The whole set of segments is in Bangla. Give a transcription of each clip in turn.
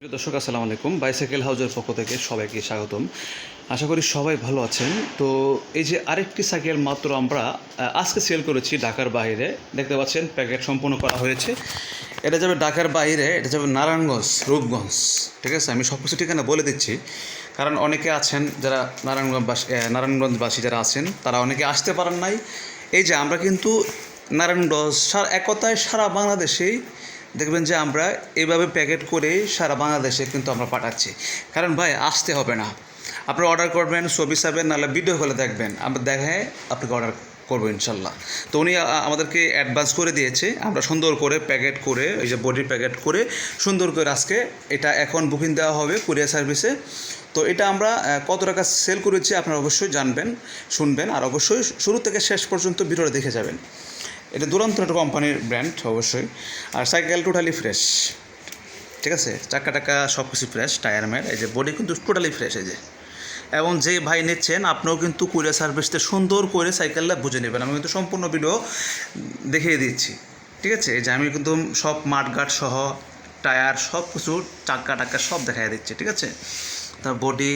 প্রিয় দর্শক আসসালামু আলাইকুম। বাইসাইকেল হাউজের পক্ষ থেকে সবাইকে স্বাগতম। আশা করি সবাই ভালো আছেন। তো এই যে আরেকটি সাইকেল মাত্র আমরা আজকে সেল করেছি ঢাকার বাইরে। দেখতে পাচ্ছেন প্যাকেট সম্পূর্ণ করা হয়েছে। এটা যাবে ঢাকার বাইরে, এটা যাবে নারায়ণগঞ্জ, রূপগঞ্জ। ঠিক আছে, আমি সব কিছু ঠিকানা বলে দিচ্ছি, কারণ অনেকে আছেন যারা নারায়ণগঞ্জবাসী যারা আছেন তারা অনেকে আসতে পারেন নাই। এই যে আমরা কিন্তু নারায়ণগঞ্জ এক কথায় সারা বাংলাদেশেই দেখবেন যে আমরা এইভাবে প্যাকেট করে সারা বাংলাদেশে কিন্তু আমরা পাঠাচ্ছি। কারণ ভাই আসতে হবে না, আপনি অর্ডার করবেন, ছবি চাবেন, নাহলে ভিডিও কলে দেখবেন, আমরা দেখায় আপনাকে অর্ডার করবো ইনশাল্লাহ। তো উনি আমাদেরকে অ্যাডভান্স করে দিয়েছে, আমরা সুন্দর করে প্যাকেট করে ওই যে বডি প্যাকেট করে সুন্দর করে আজকে এটা এখন বুকিং দেওয়া হবে কুরিয়ার সার্ভিসে। তো এটা আমরা কত টাকা সেল করেছি আপনারা অবশ্যই জানবেন, শুনবেন, আর অবশ্যই শুরু থেকে শেষ পর্যন্ত ভিডিওটা দেখে যাবেন। এটা দুরন্ত একটা কোম্পানির ব্র্যান্ড অবশ্যই। আর সাইকেল টোটালি ফ্রেশ, ঠিক আছে, চাক্কা টাক্কা সব কিছু ফ্রেশ, টায়ার ম্যাট, এই যে বডি কিন্তু টোটালি ফ্রেশ। এই যে, এবং যে ভাই নিচ্ছেন আপনিও কিন্তু কুরিয়ার সার্ভিসতে সুন্দর করে সাইকেলটা বুঝে নেবেন। আমি কিন্তু সম্পূর্ণ ভিডিও দেখিয়ে দিচ্ছি, ঠিক আছে। এই যে আমি কিন্তু সব মাঠঘাট সহ টায়ার সব কিছু চাক্কা টাক্কা সব দেখাই দিচ্ছি, ঠিক আছে। তার বডি,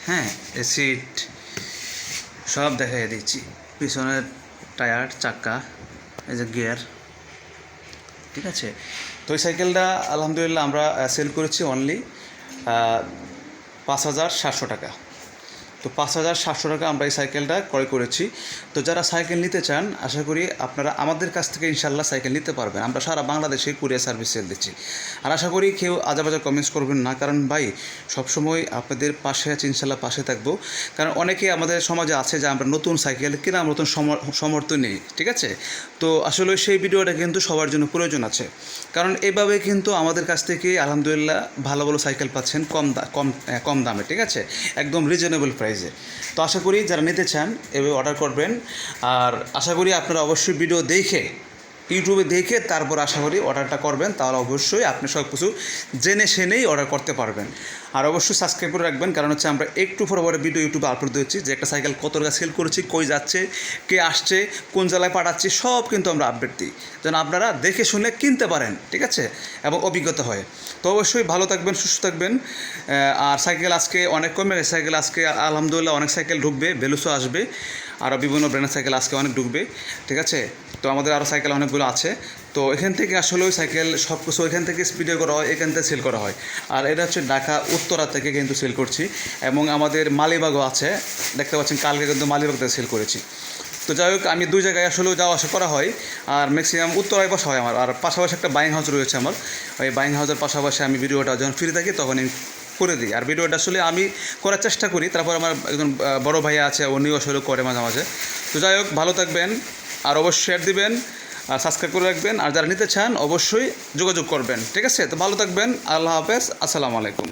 হ্যাঁ, সিট সব দেখাই দিচ্ছি, পিছনের টায়ার, চাক্কা, এই যে গিয়ার, ঠিক আছে। তো এই সাইকেলটা আলহামদুলিল্লাহ আমরা সেল করেছি অনলি 5,700 টাকা। তো 5,700 টাকা আমরা এই সাইকেলটা ক্রয় করেছি। তো যারা সাইকেল নিতে চান আশা করি আপনারা আমাদের কাছ থেকে ইনশাল্লাহ সাইকেল নিতে পারবেন। আমরা সারা বাংলাদেশে কুরিয়ার সার্ভিস সেল দিচ্ছি। আর আশা করি কেউ আজাবাজা কমেন্টস করবেন না, কারণ ভাই সবসময় আপনাদের পাশে আছে, ইনশাল্লাহ পাশে থাকবো। কারণ অনেকেই আমাদের সমাজে আছে যে আমরা নতুন সাইকেল কিনা নতুন সমর্থন নেই, ঠিক আছে। তো আসলে সেই ভিডিওটা কিন্তু সবার জন্য প্রয়োজন আছে, কারণ এভাবে কিন্তু আমাদের কাছ থেকে আলহামদুলিল্লাহ ভালো ভালো সাইকেল পাচ্ছেন কম দামে, ঠিক আছে, একদম রিজনেবল প্রাইসে। তো আশা করি যারা নিতে চান এভাবে অর্ডার করবেন। আর আশা করি আপনারা অবশ্যই ভিডিও দেখে, ইউটিউবে দেখে তারপর আশা করি অর্ডারটা করবেন, তাহলে অবশ্যই আপনি সব কিছু জেনে শুনেই অর্ডার করতে পারবেন। আর অবশ্যই সাবস্ক্রাইব করে রাখবেন, কারণ হচ্ছে আমরা একটু পরে ভিডিও ইউটিউবে আপলোড দিচ্ছি যে একটা সাইকেল কত টাকা সেল করেছি, কই যাচ্ছে, কে আসছে, কোন জেলায় পাঠাচ্ছি, সব কিন্তু আমরা আপডেট দিই, যেন আপনারা দেখে শুনে কিনতে পারেন, ঠিক আছে, এবং অভিজ্ঞতা হয়। তো অবশ্যই ভালো থাকবেন, সুস্থ থাকবেন। আর সাইকেল আজকে অনেক কমে গেছে, সাইকেল আজকে আলহামদুলিল্লাহ অনেক সাইকেল ঢুকবে, বেলুসও আসবে, আরও বিভিন্ন ব্র্যান্ডের সাইকেল আজকে অনেক ঢুকবে, ঠিক আছে। তো আমাদের আরও সাইকেল অনেকগুলো আছে। তো এখান থেকে আসলে ওই সাইকেল সব কিছু ওইখান থেকে স্পিডে করা হয়, এখান থেকে সেল করা হয়। আর এটা হচ্ছে ঢাকা উত্তরা থেকে কিন্তু সেল করছি, এবং আমাদের মালিবাগও আছে, দেখতে পাচ্ছেন কালকে কিন্তু মালিবাগ থেকে সেল করেছি। তো যাই হোক, আমি দুই জায়গায় আসলেও যাওয়া আসা করা হয়, আর ম্যাক্সিমাম উত্তরায় বসা হয় আমার। আর পাশাপাশি একটা বাইং হাউস রয়েছে আমার, ওই বাইং হাউসের পাশাপাশি আমি ভিডিওটা যখন ফ্রি থাকি তখন আমি করে দিই। আর ভিডিওটা আসলে আমি করার চেষ্টা করি, তারপর আমার একজন বড় ভাইয়া আছে, উনিও আসলে করে মাঝে মাঝে। তো যাই হোক, ভালো থাকবেন, আর অবশ্যই শেয়ার দিবেন, আর সাবস্ক্রাইব করে রাখবেন। আর যারা নিতে চান অবশ্যই যোগাযোগ করবেন, ঠিক আছে। তো ভালো থাকবেন, আল্লাহ হাফেজ, আসসালামু আলাইকুম।